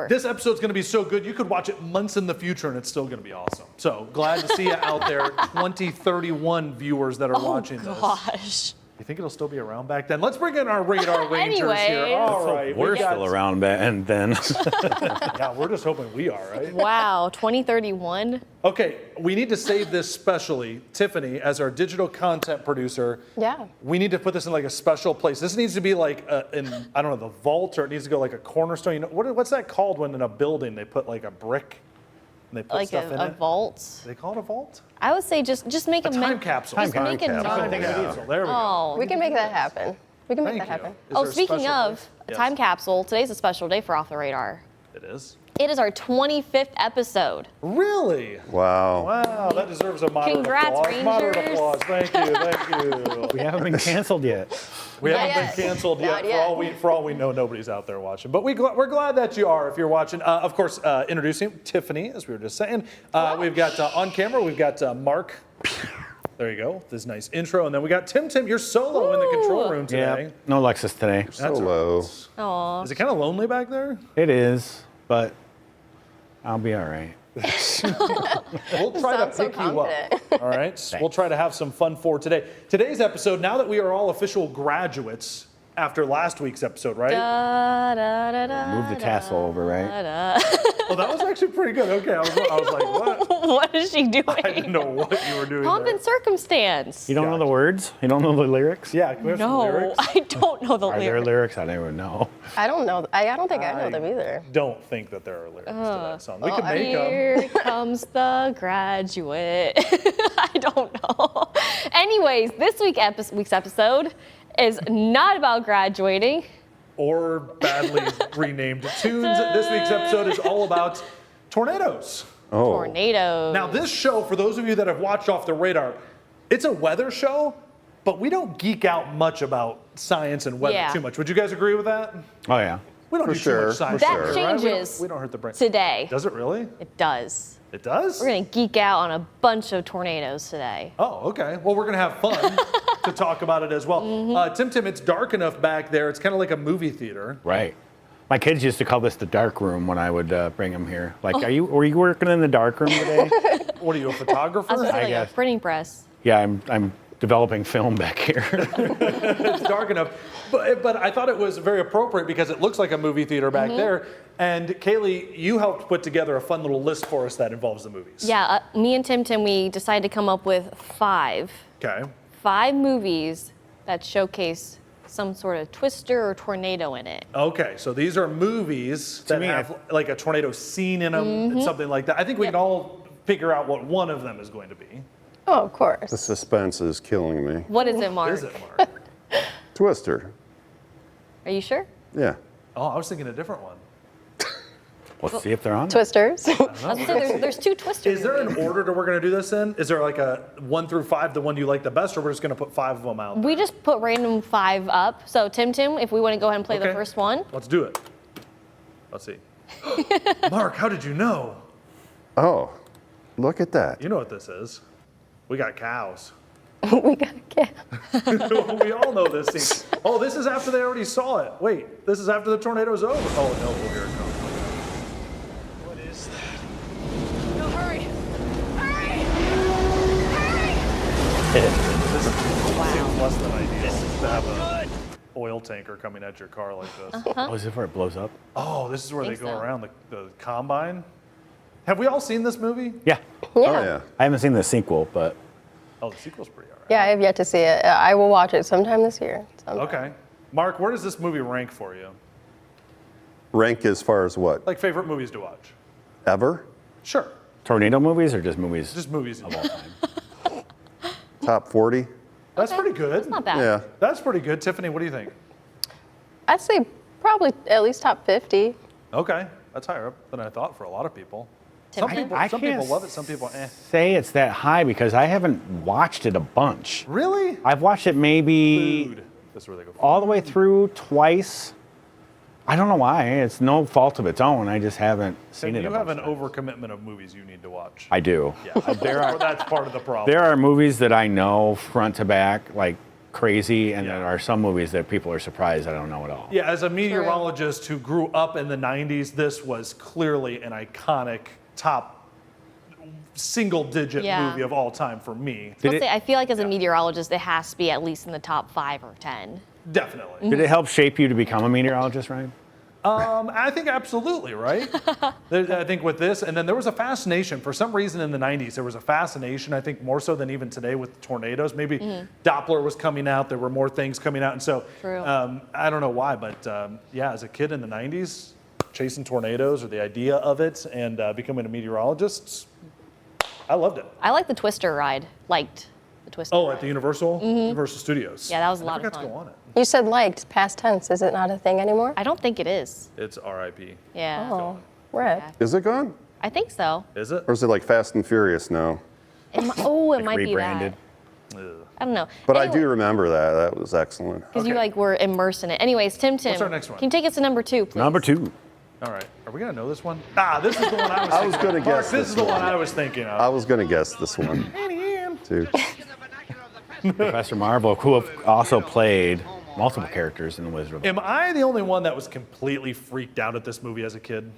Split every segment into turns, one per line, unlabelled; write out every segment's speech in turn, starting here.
This episode's going to be so good, you could watch it months in the future and it's still going to be awesome. So glad to see you out there, 2031 viewers that are watching this.
Gosh.
You think it'll still be around back then? Let's bring in our radar rangers here.
Anyways.
All right.
We're still around and then.
Yeah, we're just hoping we are, right?
Wow, 2031.
Okay, we need to save this specially. Tiffany, as our digital content producer,
Yeah.
we need to put this in like a special place. This needs to be like in, I don't know, the vault, or it needs to go like a cornerstone. You know, what's that called when in a building they put like a brick and they put
Like
stuff in
a
it?
vault.
They call it a vault?
I would say just make
A
a
time capsule.
Just make a
I'm trying to
note.
think of it. So there we go.
Oh,
We can make that happen. We can make
Thank
that
you.
happen.
Is
oh,
there a
speaking
special
of
place?
a
Yes.
time capsule, today's a special day for Off the Radar.
It is?
It is our 25th episode.
Really?
Wow.
Wow, that deserves a moderate
Congrats,
applause. Moderate
Rangers.
applause. Thank you, thank you.
We haven't been canceled yet.
We
Not
haven't
yet.
been canceled yet.
Not yet.
For all we know, nobody's out there watching. But we're glad that you are if you're watching. Of course, introducing Tiffany, as we were just saying. We've got on camera, we've got Mark. There you go, this nice intro. And then we got Tim. You're solo in the control room today.
Yeah, no Lexus today.
That's
Solo.
Aw.
Is it kind of lonely back there?
It is, but I'll be all right.
We'll try to
Sounds so
pick you up.
confident.
All right. We'll try to have some fun for today. Today's episode, now that we are all official graduates after last week's episode, right?
Da, da, da, da,
Move the tassel over, right?
da.
Oh, that was actually pretty good. Okay, I was like, what?
What is she doing?
I didn't know what you were doing
Pomp
there.
and circumstance.
You don't know the words? You don't know the lyrics?
Yeah, can we have some
No,
lyrics?
I don't know the
Are there
lyrics.
lyrics? I don't even know.
I don't know. I don't think I know them either.
Don't think that there are lyrics to that song. We
well,
could make them.
Here comes the graduate. I don't know. Anyways, this week's episode is not about graduating.
Or badly renamed tunes. This week's episode is all about tornadoes.
Oh.
Tornadoes.
Now, this show, for those of you that have watched Off the Radar, it's a weather show, but we don't geek out much about science and weather
Yeah.
too much. Would you guys agree with that?
Oh, yeah.
We don't
For
do too
sure,
much science.
That
here, right? We don't-
changes
We don't hurt the brain.
today.
Does it really?
It does.
It does?
We're gonna geek out on a bunch of tornadoes today.
Oh, okay. Well, we're going to have fun to talk about it as well.
Mm-hmm.
Tim, it's dark enough back there. It's kind of like a movie theater.
Right. My kids used to call this the dark room when I would bring them here. Like, were you working in the dark room today?
What are you, a photographer?
I was gonna say, like
guess.
a printing press.
Yeah, I'm developing film back here.
It's dark enough. But I thought it was very appropriate because it looks like a movie theater back there. And Kaylee, you helped put together a fun little list for us that involves the movies.
Yeah, me and Tim, we decided to come up with five
Okay.
movies that showcase some sort of twister or tornado in it.
Okay, so these are movies that
me,
have like a tornado scene in them, something like that. I think we can all figure out what one of them is going to be.
Oh, of course.
The suspense is killing me.
What is it, Mark?
Is it, Mark?
Twister.
Are you sure?
Yeah.
Oh, I was thinking a different one.
Let's see if they're on.
Twisters.
I was gonna say there's two twisters.
Is there an order that we're going to do this in? Is there like a 1 through 5, the one you like the best, or we're just going to put 5 of them out?
We just put random 5 up. So Tim, if we want to go ahead and play the
Okay.
first one.
Let's do it. Let's see. Mark, how did you know?
Oh, look at that.
You know what this is. We got cows.
We got a cat.
We all know this scene. Oh, this is after they already saw it. Wait, this is after the tornado's over. Oh, no, well, here it comes.
What is that? No, hurry! Hurry! Hurry!
This seems less than ideal
This is
to have
not
an
good!
oil tanker coming at your car like this.
Oh, is it where it blows up?
Oh, this is where they
Think
go
so.
around the combine. Have we all seen this movie?
Yeah.
Oh, yeah.
I haven't seen the sequel, but
Oh, the sequel's pretty all right.
Yeah, I have yet to see it. I will watch it sometime this year. Sometime.
Okay. Mark, where does this movie rank for you?
Rank as far as what?
Like favorite movies to watch?
Ever?
Sure.
tornado movies or just movies?
Just movies of all time.
Top 40?
That's pretty good.
That's not bad.
Yeah.
That's pretty good. Tiffany, what do you think?
I'd say probably at least top 50.
Okay. That's higher up than I thought for a lot of people. Some
Tim,
people,
I
some
can't
people love it, some people eh.
say it's that high because I haven't watched it a bunch.
Really?
I've watched it maybe
Food. That's where they go.
all the way through twice. I don't know why. It's no fault of its own. I just haven't seen it.
You
a
have
bunch
an
of times.
overcommitment of movies you need to watch.
I do.
Yeah, that's part of the problem.
There are movies that I know front to back, like crazy, and
Yeah.
there are some movies that people are surprised I don't know at all.
Yeah, as a meteorologist who grew up in the 90s, this was clearly an iconic top single-digit
Yeah.
movie of all time for me.
Did
Let's
it-
say, I feel like as a meteorologist, it has to be at least in the top 5 or 10.
Definitely.
Did it help shape you to become a meteorologist, Ryan?
I think absolutely, right? I think with this, and then there was a fascination, for some reason in the 90s, there was a fascination, I think more so than even today with tornadoes. Maybe Doppler was coming out, there were more things coming out, and so
True.
I don't know why, but yeah, as a kid in the 90s, chasing tornadoes or the idea of it and becoming a meteorologist, I loved it.
I like the Twister ride. Liked the Twister
Oh,
ride.
at the Universal Studios.
Yeah, that was a
I
lot of
forgot to
fun.
go on it.
You said liked, past tense. Is it not a thing anymore?
I don't think it is.
It's RIP.
Yeah.
Oh, rip.
Is it gone?
I think so.
Is it?
Or is it like Fast and Furious now?
It might be
Rebranded.
that. I don't know.
But I do remember that. That was excellent.
Because you
Okay.
like were immersed in it. Anyways, Tim.
What's our next one?
Can you take us to number 2, please?
Number 2.
All right. Are we going to know this one? This is the one I was
I was
thinking
gonna
of. Mark,
guess
this
this
is the
one.
one I was thinking of.
I was going to guess this one, too.
Professor Marvel, who have also played multiple characters in The Wizard of Oz.
Am I the only one that was completely freaked out at this movie as a kid?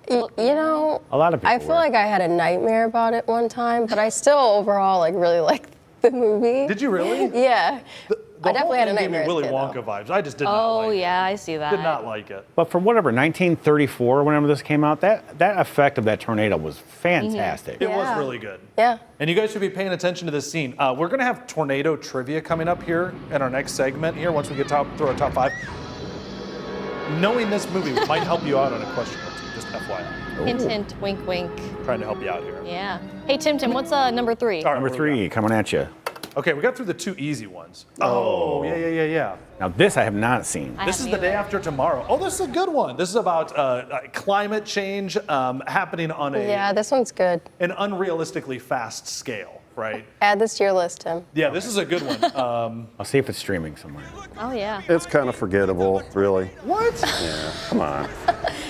You know,
A lot of people
I feel
were.
like I had a nightmare about it one time, but I still overall like really liked the movie.
Did you really?
Yeah.
The
I definitely had a
whole thing gave me
nightmare as a
Willy
kid,
Wonka
though.
vibes. I just did not
Oh,
like
yeah, I see that.
it. Did not like it.
But for whatever, 1934, whenever this came out, that effect of that tornado was fantastic.
It was
Yeah.
really good.
Yeah.
And you guys should be paying attention to this scene. We're going to have tornado trivia coming up here in our next segment here once we get through our top 5. Knowing this movie might help you out on a question or two, just FYI.
Hint, hint, wink, wink.
Trying to help you out here.
Yeah. Hey, Tim, what's number 3?
All right,
Number
what do we
3, coming at you.
got? Okay, we got through the 2 easy ones. Oh, yeah.
Now, this I have not seen.
I
This is
haven't
the day
either.
after tomorrow. Oh, this is a good one. This is about climate change happening on
Yeah, this one's good.
an unrealistically fast scale, right?
Add this to your list, Tim.
Yeah, this is a good one.
I'll see if it's streaming somewhere.
Oh, yeah.
It's kind of forgettable, really.
What?
Yeah, come on.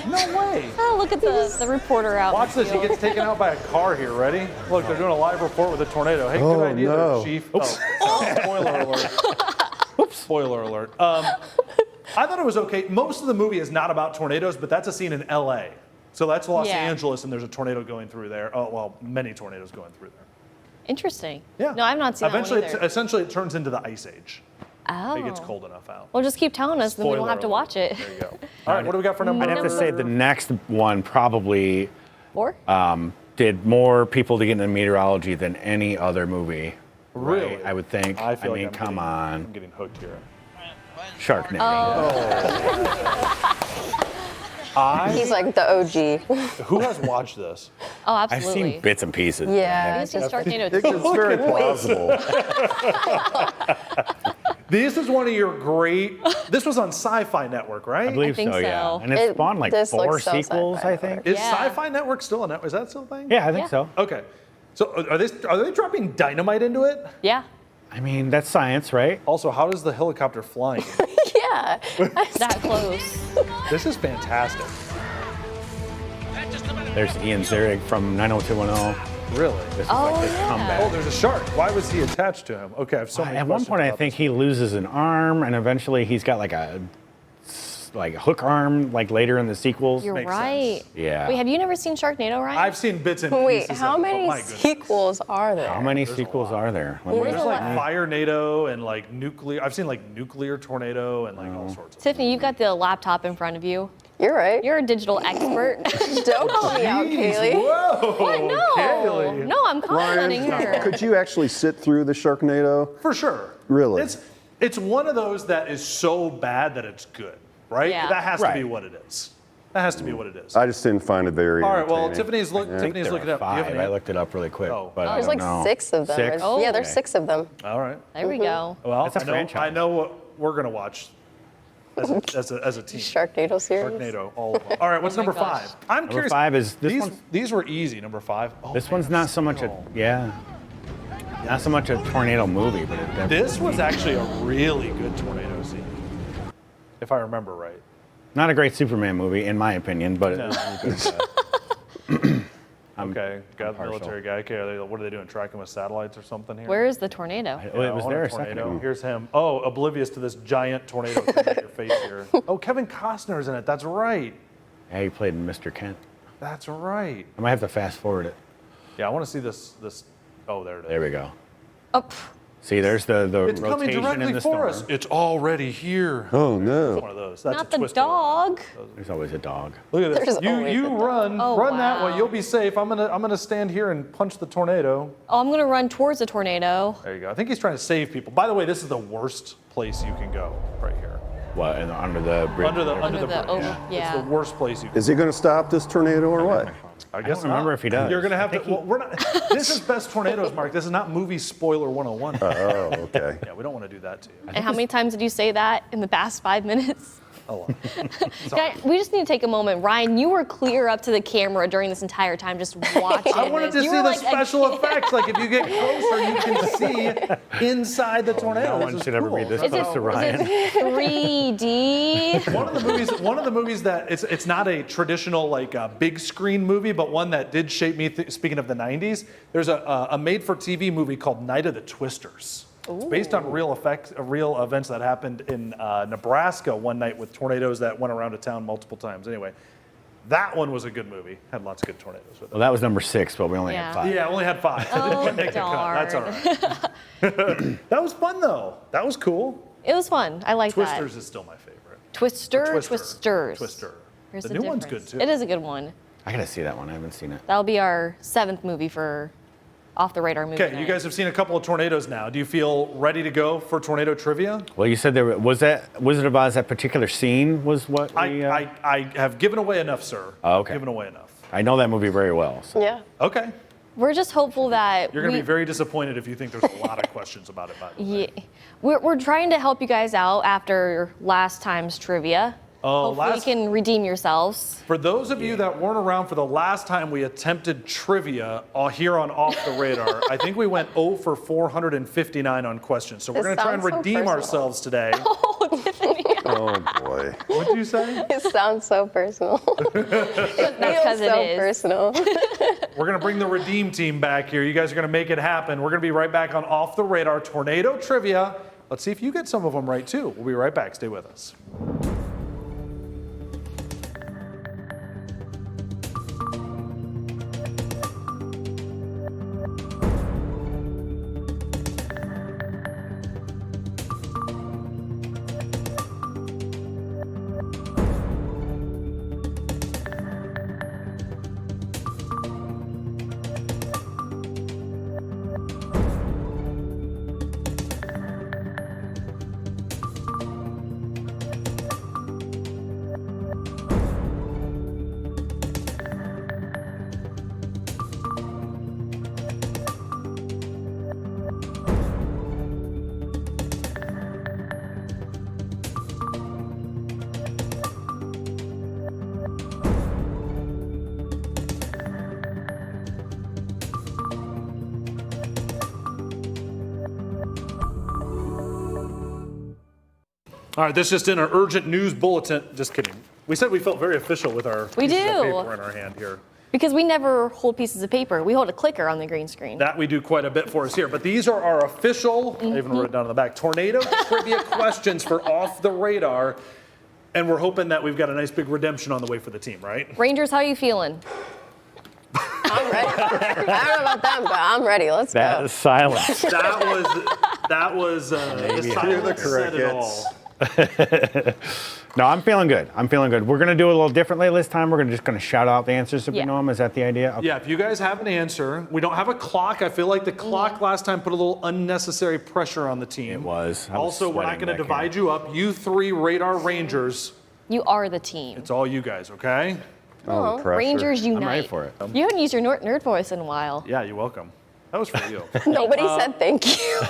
No way.
Oh, look at the reporter out. in
Watch
the
this. He
field.
gets taken out by a car here. Ready? Look, they're doing a live report with a tornado. Hey,
Oh,
good idea, there,
no.
Chief. Oh, spoiler alert. Oops. Spoiler alert. I thought it was okay. Most of the movie is not about tornadoes, but that's a scene in L.A. So that's Los
Yeah.
Angeles, and there's a tornado going through there. Oh, well, many tornadoes going through there.
Interesting.
Yeah.
No, I've not seen
Eventually,
that one either.
essentially, it turns into the Ice Age.
Oh.
It gets cold enough out.
Well, just keep telling us, then we don't
Spoiler
have to
alert.
watch it.
There you go. All right, what do we got for number?
I'd have to say the next one probably
4?
did more people to get into meteorology than any other movie.
Really?
Right? I would think.
I feel
mean,
like
come
I'm
on.
getting hooked here.
Sharknado.
He's like the OG.
Who has watched this?
Oh,
I've
absolutely.
seen bits and pieces.
Yeah.
I've seen
just-
Sharknado
It's
too.
very plausible.
This is one of your great. This was on Sci-Fi Network, right?
I believe
think
so, yeah.
so.
And it spawned like
this
4
looks so
sequels,
sci-fi
I think.
Is
Yeah.
Sci-Fi Network still a network? Is that still a thing?
Yeah, I think
Yeah.
so.
Okay. So are they dropping dynamite into it?
Yeah.
I mean, that's science, right?
Also, how does the helicopter flying?
Yeah.
That close.
This is fantastic.
There's Ian Ziering from 90210.
Really?
This is
Oh,
like his
yeah.
Oh,
comeback.
there's a shark. Why was he attached to him? Okay, I have so many
At one
questions
point, I
about
think
this.
he loses an arm, and eventually he's got like a hook arm, like later in the sequels.
You're
Makes
right.
sense.
Yeah.
Wait, have you never seen Sharknado, Ryan?
I've seen bits and
Wait,
pieces.
how
of it, but
many
my goodness.
sequels are there?
How many
There's a
sequels
lot.
are there? Let
There's
me-
There's
a
like
lot.
Fire NATO and like nuclear. I've seen like nuclear tornado and like all sorts of.
Tiffany, you've got the laptop in front of you.
You're right.
You're a digital expert.
Don't call me out,
Jeez,
Kaylee.
Whoa!
No,
Kaylee.
no, I'm complimenting her.
Could you actually sit through the Sharknado?
For sure.
Really?
It's one of those that is so bad that it's good, right?
Yeah.
That has to be
Right.
what it is. That has to be what it is.
I just didn't find it very
All right. Well,
entertaining.
Tiffany's
I think
Tiffany's
there
looking
are
up. Do you have
5.
any-
I looked it up really quick,
Oh.
but I
There's
don't
like
know.
6 of them.
6?
Oh.
Yeah, there's
Okay.
6 of them.
All right.
There we go.
Well,
That's a
I know,
franchise.
I know what we're gonna watch as a team.
Sharknado series.
Sharknado, all of them. All right. What's number
gosh.
5? I'm curious.
5 is this
these.
one.
These were easy. Number 5. Oh,
This
man,
one's not so much a
still.
not so much a tornado movie, but it definitely,
This was actually a really good tornado scene, if I remember right.
not a great Superman movie in my opinion, but
No.
it was good.
Okay, got the
partial.
military guy. Okay, what are they doing? Tracking with satellites or something here?
Where is the tornado?
Oh, it was
on
there
a
a second
tornado.
ago.
Here's him. Oh, oblivious to this giant tornado thing in your face here. Oh, Kevin Costner's in it. That's right.
Yeah, he played Mr. Kent.
That's right.
I might have to fast forward it.
Yeah, I want to see this. Oh, there it is.
There we go.
Oh, pff,
See, there's the
It's coming
rotation
directly
in the
for
storm.
us. It's already here.
Oh,
One
no.
of those. That's
not
a
the
twisty
dog.
There's always a dog.
Look at this.
There's
You
always a dog.
run
Oh,
that way.
wow.
You'll be safe. I'm gonna stand here and punch the tornado.
Oh, I'm gonna run towards the tornado.
There you go. I think he's trying to save people. By the way, this is the worst place you can go right here.
What, under the bridge?
Under the
Under the
bridge.
over-
It's
yeah.
the worst place you can.
Is he going to stop this tornado or what?
I
don't remember if he does.
You're gonna have to. Well, we're not. This is best tornadoes, Mark. This is not movie spoiler 101.
Oh, okay.
Yeah, we don't want to do that to you.
And how many times did you say that in the past 5 minutes?
A lot.
Guys, we just need to take a moment. Ryan, you were clear up to the camera during this entire time, just watching.
I wanted to
this.
see
You were
the
like a
special
kid.
effects. Like if you get closer, you can see inside the tornado.
No
This
one
is
should ever be
cool.
this
Is it,
close to Ryan.
is it 3D?
One of the movies that it's not a traditional like big screen movie, but one that did shape me. Speaking of the '90s, there's a made-for-TV movie called Night of the Twisters. It's based on real events that happened in Nebraska one night with tornadoes that went around a town multiple times. Anyway, that one was a good movie. Had lots of good tornadoes with it.
Well, that was number 6, but we only
Yeah.
had 5.
Yeah, I only had 5. I
Oh,
didn't make the cut. That's all right. That was fun though. That was cool.
It was fun. I like
Twisters
that.
is still my favorite.
Twisters.
Twister.
Here's
The
the
new one's
difference.
good too.
It is a good one.
I gotta see that one. I haven't seen it.
That'll be our 7th movie for Off the Radar movie.
Okay, you
night.
guys have seen a couple of tornadoes now. Do you feel ready to go for tornado trivia?
Well, you said was that Wizard of Oz, that particular scene was what we,
I have given away enough, sir.
Oh, okay.
Given away enough.
I know that movie very well. So.
Yeah.
Okay.
We're just hopeful that
You're going to be very disappointed if you think there's a lot of questions about it, by the way.
Yeah, we're trying to help you guys out after last time's trivia.
Oh,
Hopefully you can redeem yourselves.
For those of you that weren't around for the last time we attempted trivia here on Off the Radar, I think we went 0 for 459 on questions. So we're
This
going to try and
sounds so
redeem
personal.
ourselves today.
Oh, Tiffany.
Oh, boy.
What did you say?
It sounds so personal.
That's
Feels
because
so
it is.
personal.
We're going to bring the redeem team back here. You guys are going to make it happen. We're going to be right back on Off the Radar Tornado Trivia. Let's see if you get some of them right too. We'll be right back. Stay with us. All right, this just in an urgent news bulletin. Just kidding. We said we felt very official with our
We
pieces of
do.
paper in our hand here.
Because we never hold pieces of paper. We hold a clicker on the green screen.
That we do quite a bit for us here. But these are our official, I even wrote it down on the back, tornado trivia questions for Off the Radar. And we're hoping that we've got a nice big redemption on the way for the team, right?
Rangers, how you feeling?
I'm ready. I don't know about them, but I'm ready. Let's
That
go.
is silence.
That was the silence said it all.
No, I'm feeling good. We're gonna do it a little differently this time. We're just gonna shout out the answers if
Yeah.
we know them. Is that the idea? Okay.
Yeah, if you guys have an answer, we don't have a clock. I feel like the clock last time put a little unnecessary pressure on the team.
It was. I was
Also, we're not
sweating
going to
back
divide
here.
you up. You 3 Radar Rangers,
You are the team.
it's all you guys, okay?
Oh, the pressure.
Rangers unite.
I'm ready for it.
You haven't used your nerd voice in a while.
Yeah, you're welcome. That was for you.
Nobody said thank you.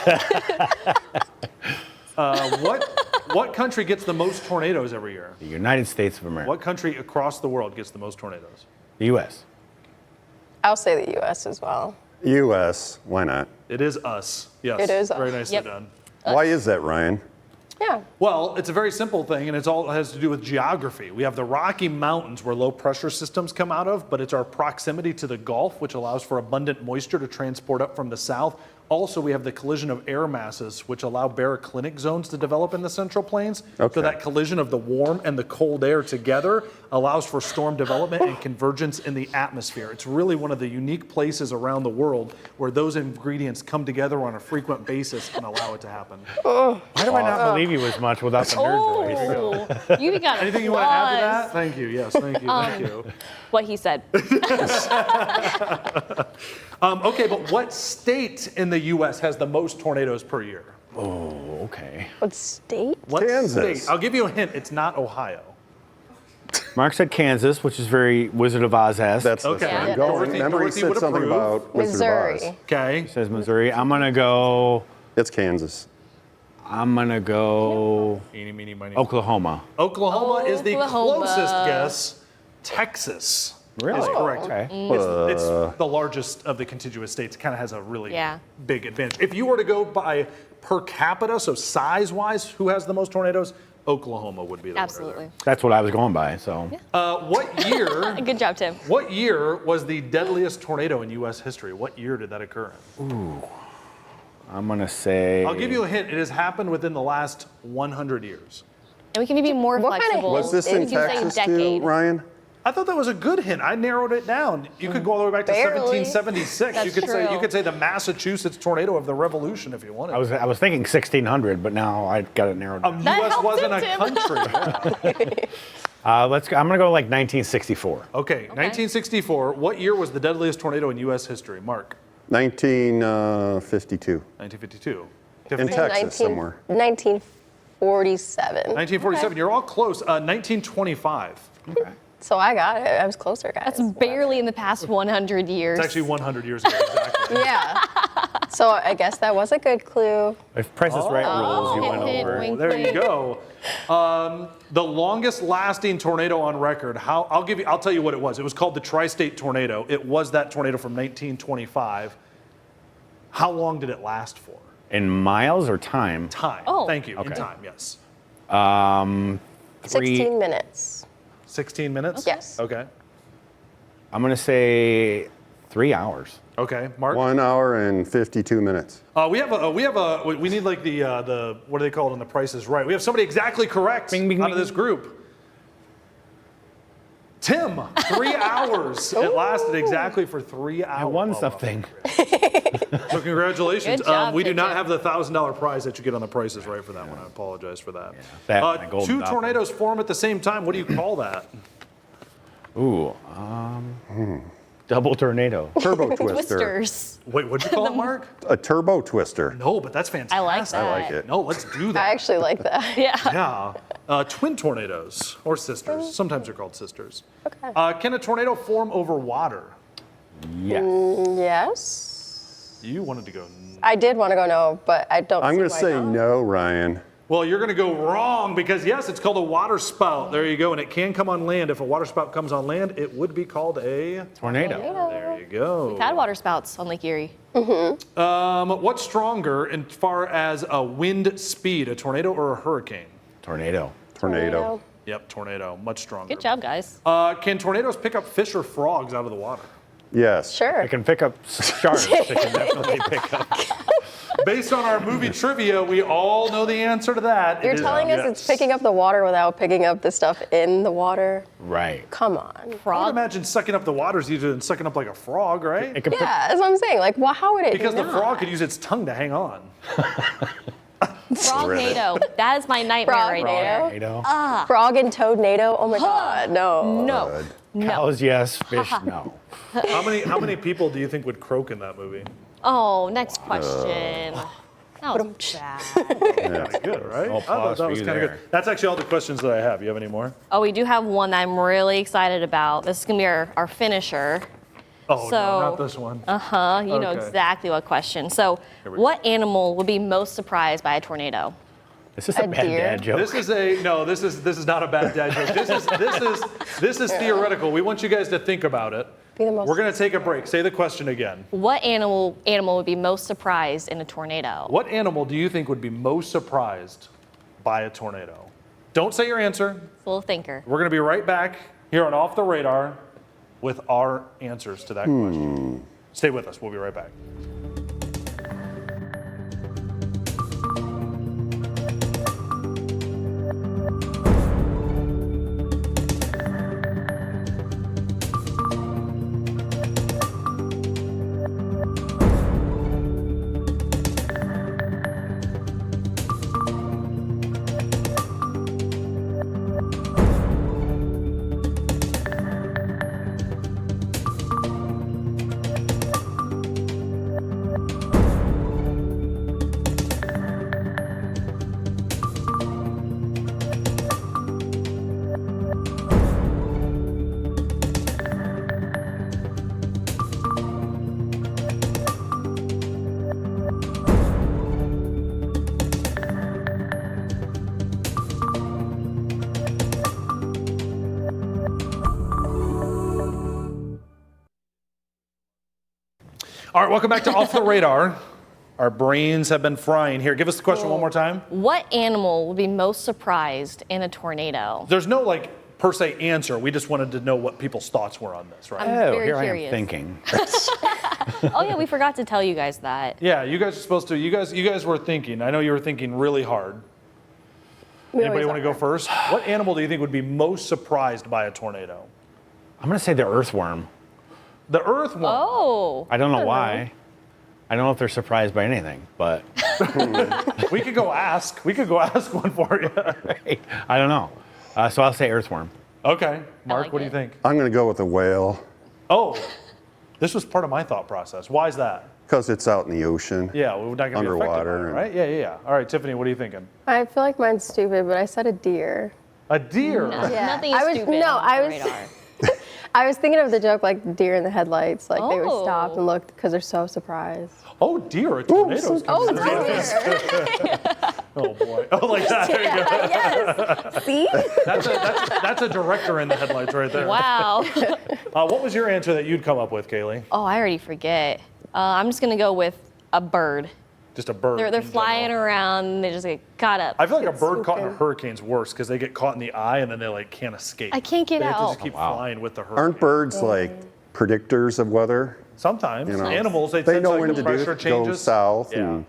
What country gets the most tornadoes every year?
The United States of America.
What country across the world gets the most tornadoes?
The U.S.
I'll say the U.S. as well.
U.S. Why not?
It is us. Yes.
It is us.
Very nicely
Yep.
done.
Why is that, Ryan?
Yeah.
Well, it's a very simple thing, and it has to do with geography. We have the Rocky Mountains where low pressure systems come out of, but it's our proximity to the Gulf, which allows for abundant moisture to transport up from the south. Also, we have the collision of air masses, which allow baroclinic zones to develop in the Central Plains.
Okay.
So that collision of the warm and the cold air together allows for storm development and convergence in the atmosphere. It's really one of the unique places around the world where those ingredients come together on a frequent basis and allow it to happen.
Why do I not believe you as much without the nerd voice?
Oh, you got
Anything you want to add to that? Thank you. Yes, thank you. Thank you.
What he said.
Okay, but what state in the U.S. has the most tornadoes per year?
Oh, okay.
What state?
What
Kansas.
state? I'll give you a hint. It's not Ohio.
Mark said Kansas, which is very Wizard of Oz-esque.
That's
Okay.
the
Yeah.
thing. Go.
Dorothy-
Remember,
Dorothy
he said
would
something
approve.
about Wizard of
Missouri.
Oz.
Okay.
Says Missouri. I'm gonna go
Kansas.
Eeny, meeny, miny.
Oklahoma.
Oklahoma is the
Oklahoma.
closest guess. Texas
Really?
is correct.
Okay.
It's the largest of the contiguous states. It kind of has a really
Yeah.
big advantage. If you were to go by per capita, so size-wise, who has the most tornadoes? Oklahoma would be the winner
Absolutely.
That's what I was going by. So
there. What year?
Good job, Tim.
What year was the deadliest tornado in U.S. history? What year did that occur in?
I'm gonna say.
I'll give you a hint. It has happened within the last 100 years.
And we can be more
What kind of-
flexible.
Was this
We
in
can say
Texas
decade.
too, Ryan?
I thought that was a good hint. I narrowed it down. You could go all the way back to
Barely.
1776.
That's
you could say
true.
you could say the Massachusetts tornado of the Revolution if you wanted.
I was thinking 1600, but now I got it narrowed down.
That
U.S.
helps
wasn't
him,
a
Tim.
country. Yeah.
Let's go. I'm gonna go like 1964.
Okay, 1964. What year was the deadliest tornado in U.S. history? Mark.
1952.
1952.
In
Tiffany.
Texas somewhere.
1947.
1947. You're all close. 1925.
Okay.
So I got it. I was closer, guys.
That's barely in the past 100 years.
It's actually 100 years ago exactly.
Yeah. So I guess that was a good clue.
If Price is Right rules, you
hint,
went
hint,
over.
wink.
There you go. The longest lasting tornado on record. I'll tell you what it was. It was called the Tri-State Tornado. It was that tornado from 1925. How long did it last for?
In miles or time?
Time.
Oh.
Thank you. In
Okay.
time, yes.
16 minutes.
16 minutes?
Yes.
Okay.
I'm gonna say 3 hours.
Okay. Mark?
1 hour and 52 minutes.
We need like the what do they call it on The Price is Right? We have somebody exactly correct
Bing, bing,
out of
bing.
this group. Tim, 3 hours. It lasted exactly for 3 hours.
I won something.
So congratulations.
Good job,
We do not
Tim.
have the $1,000 prize that you get on The Price is Right for that one. I apologize for that.
That and my golden
Two
dolphin.
tornadoes form at the same time. What do you call that?
Ooh. Double tornado.
Turbo twister.
Twisters.
Wait, what'd you call it, Mark?
A turbo twister.
No, but that's fantastic.
I like that.
I like it.
No, let's do
I
that.
actually like that.
Yeah.
Yeah. Twin tornadoes, or sisters. Sometimes they're called sisters.
Okay.
Can a tornado form over water?
Yes.
Yes.
You wanted to go.
I did want to go no, but I don't.
I'm
see
going to
why
say
not.
no, Ryan.
Well, you're going to go wrong because, yes, it's called a water spout. There you go. And it can come on land. If a water spout comes on land, it would be called a.
Tornado.
There you go.
We've had water spouts on Lake Erie.
What's stronger in far as a wind speed, a tornado or a hurricane?
Tornado.
Tornado.
Yep, tornado. Much stronger.
Good job, guys.
Can tornadoes pick up fish or frogs out of the water?
Yes.
Sure.
I can pick up sharks. I can definitely pick up.
Based on our movie trivia, we all know the answer to that.
You're
It is
telling us
yes.
it's picking up the water without picking up the stuff in the water?
Right.
Come on.
I would
Frog.
imagine sucking up the water is easier than sucking up like a frog, right?
It can pick
Yeah, that's what I'm saying. Like, well, how would it?
Because the
not?
frog could use its tongue to hang on.
Frog-nado. That is my nightmare right there.
tornado.
Frog and toad-nado? Oh my God, no.
No. No.
Cows, yes. Fish, no.
How many people do you think would croak in that movie?
Oh, next question. That was bad.
Kinda good, right?
No
I thought
applause
that
for
was
you
kind of
there.
good. That's actually all the questions that I have. You have any more?
Oh, we do have one that I'm really excited about. This is going to be our finisher.
Oh,
So-
no, not this one.
You know
Okay.
exactly what question. So,
we go.
what animal would be most surprised by a tornado?
This is a
A
bad
deer?
dad joke.
This is not a bad dad joke. This is theoretical. We want you guys to think about it.
Be the most-
We're going to take a break. Say the question again.
What animal would be most surprised in a tornado?
What animal do you think would be most surprised by a tornado? Don't say your answer.
It's a little thinker.
We're going to be right back here on Off the Radar with our answers to that question. Stay with us. We'll be right back. All right, welcome back to Off the Radar. Our brains have been frying here. Give us the question one more time.
What animal will be most surprised in a tornado?
There's no per se answer. We just wanted to know what people's thoughts were on this, right?
I'm
Oh,
very
here I am
curious.
thinking.
Oh yeah, we forgot to tell you guys that.
Yeah, you guys are supposed to. You guys were thinking. I know you were thinking really hard. Anybody want to go first? What animal do you think would be most surprised by a tornado?
I'm going to say the earthworm.
The earthworm.
Oh.
I don't know why. I don't know if they're surprised by anything, but
We could go ask. We could go ask one for you.
I don't know. So I'll say earthworm.
Okay, Mark,
like
what do you
it.
think?
I'm going to go with a whale
Oh, this was part of my thought process. Why is that?
because it's out in the ocean.
Yeah, we're not going to be affected by
Underwater
it,
and-
right? Yeah. All right, Tiffany, what are you thinking?
I feel like mine's stupid, but I said a deer.
A deer.
Yeah.
Nothing is
I was-
stupid
no,
on
I
the
was-
radar.
I was thinking of the joke like deer in the headlights. Like they would stop
Oh.
and look because they're so surprised.
Oh dear, a tornado's coming.
deer.
Oh boy. Oh, like that. There you go.
Yes. See?
That's a director in the headlights right there.
Wow.
What was your answer that you'd come up with, Kaylee?
Oh, I already forget. I'm just gonna go with a bird.
Just a bird.
They're
in
flying
general.
around, and they just get caught up.
I feel like a
Get
bird caught in a
swooped in.
hurricane's worse because they get caught in the eye and then they can't escape.
I can't get
they have to
out.
just keep
Oh, wow.
flying with the hurricane.
Aren't birds like predictors of weather?
Sometimes
You know,
animals they
They
sense
know
like
when
the
to
pressure
do, go
changes.
south.
Yeah.
And,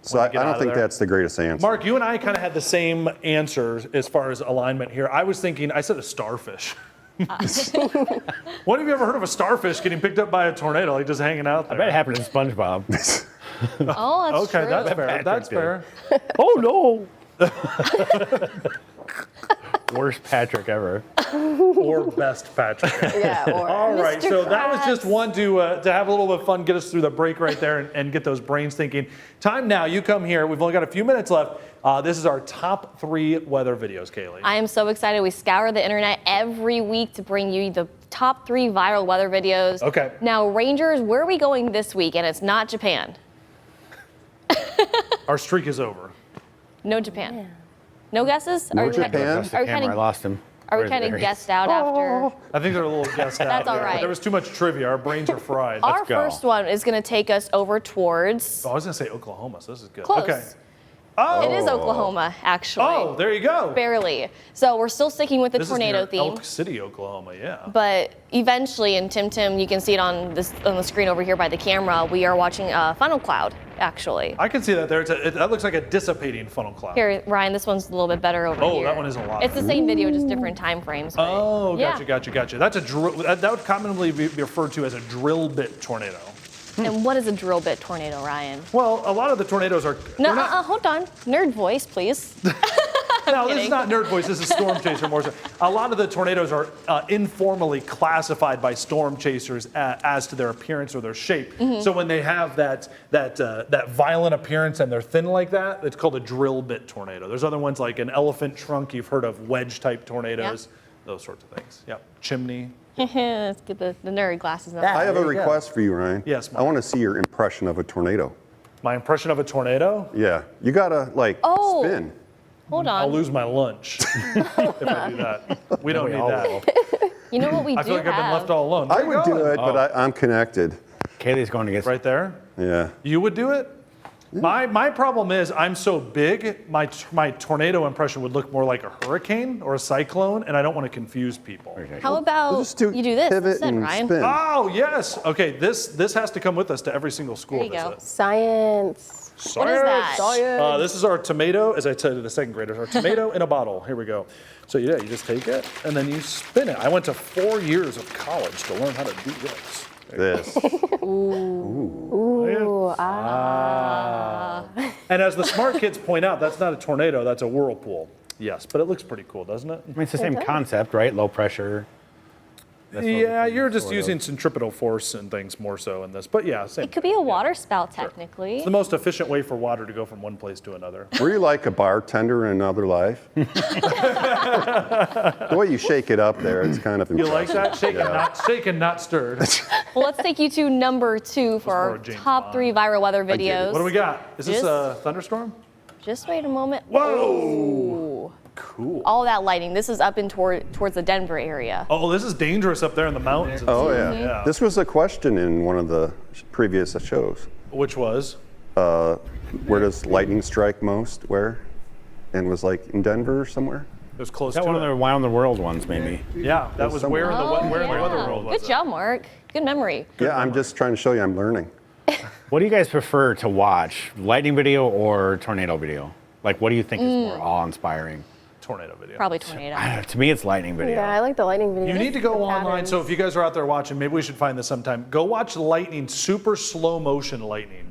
so
When
I
you get out
don't
of
think
there.
that's the greatest answer.
Mark, you and I kind of had the same answer as far as alignment here. I was thinking, I said a starfish. When have you ever heard of a starfish getting picked up by a tornado, like just hanging out
I
there?
bet it happened in SpongeBob.
Oh, that's
Okay,
true.
that's fair.
Patrick
That's
did.
fair.
Oh no! Worst Patrick ever.
Or best Patrick.
Yeah. Or
All right,
Mr.
so that was just
Krabs.
one to have a little bit of fun, get us through the break right there, and get those brains thinking. Time now, you come here. We've only got a few minutes left. This is our top 3 weather videos, Kaylee.
I am so excited. We scour the internet every week to bring you the top 3 viral weather videos.
Okay.
Now, Rangers, where are we going this week? And it's not Japan.
Our streak is over.
No Japan. No guesses?
No
Are we
Japan?
That's the
Are we
camera.
kinda-
I lost him.
Are we
Where's
kind of
Barry?
guessed out after?
I think they're a little guessed out.
That's all
there.
right.
There was too much trivia. Our brains are fried.
Our
go.
first one is going to take us over towards.
Oh, I was going to say Oklahoma, so this is good.
Close.
Okay.
It is Oklahoma, actually.
Oh, there you go.
Barely. So we're still sticking with the
This
tornado
is near
theme.
Elk City, Oklahoma, yeah.
But eventually, and Tim, you can see it on the screen over here by the camera. We are watching a funnel cloud, actually.
I can see that there. That looks like a dissipating funnel cloud.
Here, Ryan, this one's a little bit better over
Oh,
here.
that one is a lot
It's the same video, just different time frames. but
Oh,
yeah.
gotcha. That's a drill. That would commonly be referred to as a drill bit tornado.
And what is a drill bit tornado, Ryan?
Well, a lot of the tornadoes are.
No,
they're not-
hold on. Nerd voice, please.
No, this is
kidding.
not nerd voice. This is storm chaser more so. A lot of the tornadoes are informally classified by storm chasers as to their appearance or their shape.
Mm-hmm.
So when they have that violent appearance and they're thin like that, it's called a drill bit tornado. There's other ones like an elephant trunk. You've heard of wedge type tornadoes. Those sorts of things. Yep. Chimney.
Let's get the nerd glasses on.
I have a
There you go.
request for you, Ryan.
Yes,
I want to see your impression of a tornado.
My impression of a tornado.
Yeah. You got to,
Oh.
spin.
Hold on.
I'll lose my lunch if I do that. We don't need
all
that.
will.
You know what we
I
do
feel like I've been
have?
left all alone.
I
Where you
would do
going?
it, but I'm connected.
Kaylee's going to get
Right there.
Yeah.
You would do it? My problem is I'm so big, my tornado impression would look more like a hurricane or a cyclone, and I don't want to confuse people.
Okay.
How about
just do
you do this
pivot
instead,
and
Ryan?
spin.
Oh, yes. Okay, this has to come with us to every single school
There you go.
visit.
Science.
What is that?
This is our tomato, as I said to the second graders, our tomato in a bottle. Here we go. So yeah, you just take it and then you spin it. I went to 4 years of college to learn how to do this.
This.
Ooh,
And as the smart kids point out, that's not a tornado, that's a whirlpool. Yes, but it looks pretty cool, doesn't it?
I mean, it's the same concept, right? Low pressure. That's what
Yeah,
we
you're just
sort of-
using centripetal force and things more so in this. But yeah, same.
It could be a water spout, technically.
It's the most efficient way for water to go from one place to another.
Were you like a bartender in another life? The way you shake it up there, it's kind of
You like
impressive.
that? Shaken, not stirred.
Well, let's take you to number 2 for
more
our
James
top
Bond.
3 viral weather
get it.
videos.
What do we got? Is this
Just-
a thunderstorm?
Just wait a moment.
Whoa!
Ooh.
Cool.
All that lighting. This is up in towards the Denver area.
Oh, this is dangerous up there in the mountains.
Oh, yeah.
Yeah.
This was a question in one of the previous shows.
Which was?
Where does lightning strike most? Where? And was like in Denver or somewhere?
It was close
Is that
to
one of
it.
the Wild in the World ones, maybe?
Yeah, that was where in the
Oh,
where in the
yeah.
weather world was
Good
it?
job, Mark. Good memory.
Yeah, I'm just trying to show you I'm learning.
What do you guys prefer to watch, lightning video or tornado video? Like, what do you think is more awe-inspiring?
Tornado video.
Probably tornado.
To me, it's lightning video.
yeah, I like the lightning video.
You need to go
The
online.
patterns.
So if you guys are out there watching, maybe we should find this sometime. Go watch lightning, super slow motion lightning.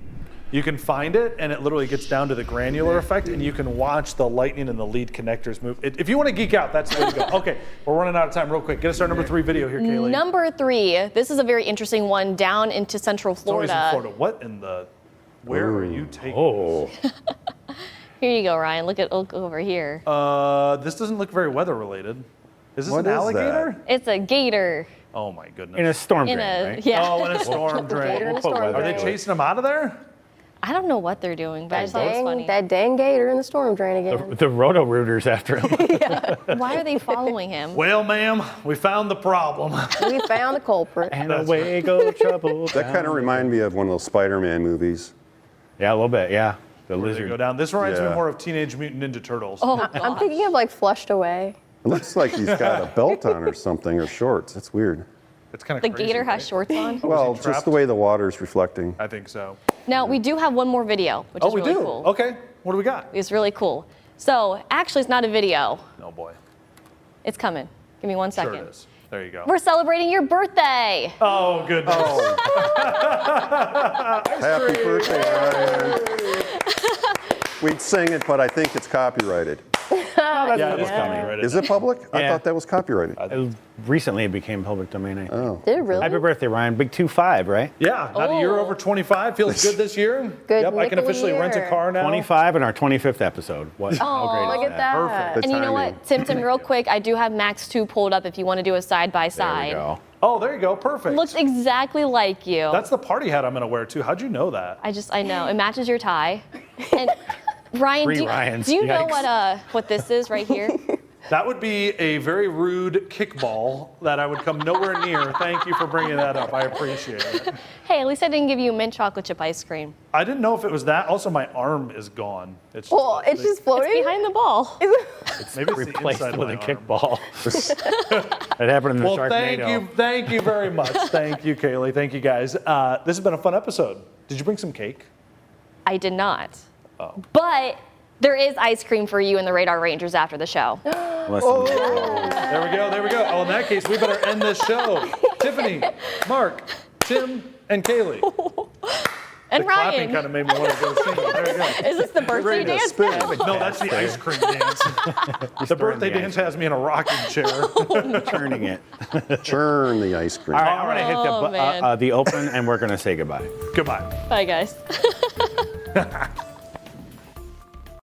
You can find it, and it literally gets down to the granular effect, and you can watch the lightning and the lead connectors move. If you want to geek out, that's the way to go. Okay, we're running out of time real quick. Get us our number 3 video here, Kaylee.
Number 3. This is a very interesting one down into Central
It's always in
Florida.
Florida. What in the? Where are you taking?
Oh,
Here you go, Ryan. Look over here.
This doesn't look very weather related. Is this
What
an
is
alligator?
It's a gator
Oh my goodness.
in a storm
in
drain,
a
right?
yeah.
Oh, in a storm
Gator in
drain.
a
put
storm
weather
Are they
drain.
chasing them out of there?
I don't know what they're doing, but I just thought it was funny.
That dang gator in the storm drain again.
The roto-rooters after him.
Why are they following him?
Well, ma'am, we found the problem.
We found the culprit.
And away go trouble.
That kind of reminded me of one of those Spider-Man movies.
Yeah, a little bit, yeah. The
They go
lizard.
down. This reminds me
Yeah.
more of Teenage Mutant Ninja Turtles.
Oh,
I'm
God.
thinking of like Flushed Away.
It looks like he's got a belt on or something, or shorts. It's weird.
It's kind of
The
crazy,
gator
right?
has shorts on.
Well,
he
just
trapped?
the way the water's reflecting.
I think so.
Now, we do have one more video, which
Oh,
is
we
really
do?
cool.
Okay. What do we got?
It's really cool. So, actually, it's not a video.
Oh, boy.
It's coming. Give me 1
Sure
second.
it is. There you go.
We're celebrating your birthday.
Oh, goodness.
Happy birthday, Ryan. We'd sing it, but I think it's copyrighted.
Yeah, it is copyrighted.
Is it public? I
Yeah.
thought that was copyrighted.
Recently, it became public domain. I think.
Oh.
Did it really?
Happy birthday, Ryan. Big 2-5, right?
Yeah, not a year
Oh.
over 25. Feels good this year.
Good
Yep, I can
nickel
officially rent a
year.
car now.
25 in our 25th episode. What? How great
Look
is
at that.
Perfect.
The
And you know
timing.
what, Tim, real quick, I do have Max 2 pulled up if you want to do a side by
There we
side.
go.
Oh, there you go. Perfect.
Looks exactly like you.
That's the party hat I'm going to wear, too. How'd you know that?
I know. It matches your tie. And Ryan,
Three
do you,
Ryans.
do you know
Yikes.
what this is right here?
That would be a very rude kickball that I would come nowhere near. Thank you for bringing that up. I appreciate it.
Hey, at least I didn't give you mint chocolate chip ice cream.
I didn't know if it was that. Also, my arm is gone. It's just,
Well, it's just
It's
floating.
behind the ball.
maybe it's the
Replaced
inside of
with
my
a
arm.
kickball. That happened in the
Well,
Sharknado.
thank you very much. Thank you, Kaylee. Thank you, guys. This has been a fun episode. Did you bring some cake?
I did not.
Oh.
But there is ice cream for you and the Radar Rangers after the show.
Listen,
There we go. There we go. Oh, in that case, we better end this show. Tiffany, Mark, Tim, and Kaylee.
And
The clapping
Ryan,
kind of made me want to go sing. There you go.
is this the birthday
ready to
dance?
spin.
No, that's the ice cream dance. The birthday
the
dance has me in a rocking chair.
turning it.
Churn the ice cream.
All right, I'm going to hit
Oh, man.
the open and we're going to say goodbye.
Goodbye.
Bye, guys.